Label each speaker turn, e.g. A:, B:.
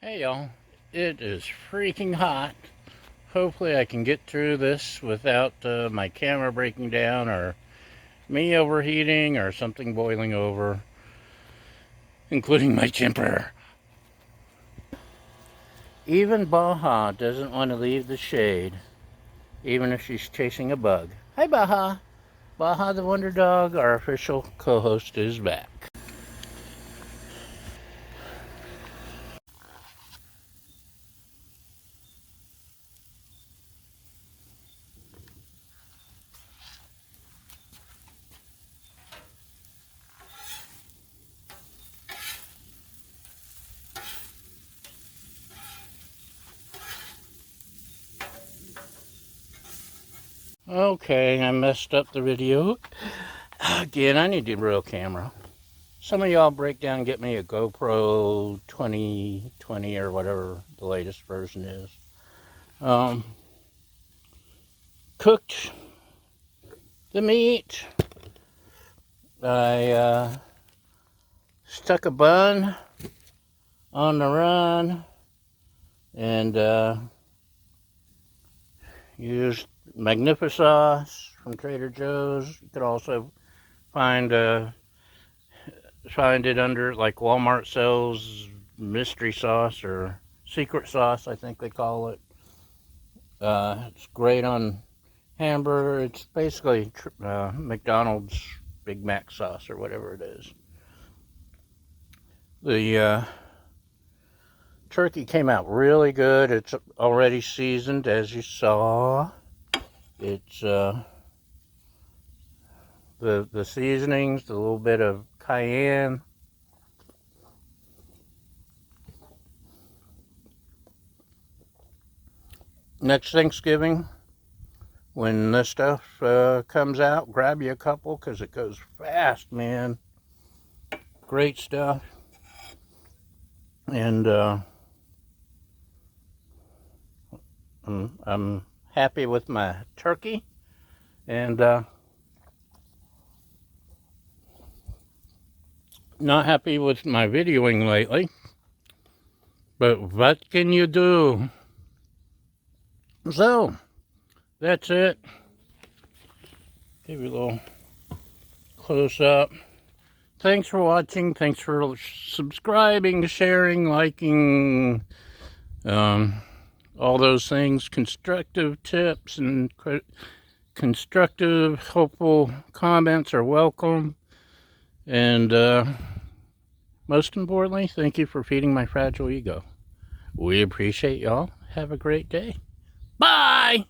A: Hey y'all, it is freaking hot. Hopefully I can get through this without my camera breaking down or me overheating or something boiling over, including my temper. Even Baja doesn't want to leave the shade, even if she's chasing a bug. Hi Baja! Baja the Wonder Dog, our official co-host, is back. Okay, I messed up the video. Again, I need a real camera. Some of y'all break down and get me a GoPro 2020 or whatever the latest version is. Cooked the meat. I stuck a bun on the run and used Magnifisauce from Trader Joe's. You could also find it under, like, Walmart sells mystery sauce or secret sauce, I think they call it. It's great on hamburger. It's basically McDonald's Big Mac sauce or whatever it is. The turkey came out really good. It's already seasoned, as you saw. It's the seasonings, the little bit of cayenne. Next Thanksgiving, when this stuff comes out, grab you a couple because it goes fast, man. Great stuff. And I'm happy with my turkey. And not happy with my videoing lately. But what can you do? So, that's it. Give you a little close up. Thanks for watching. Thanks for subscribing, sharing, liking, all those things. Constructive tips and constructive, hopeful comments are welcome. And most importantly, thank you for feeding my fragile ego. We appreciate y'all. Have a great day. Bye!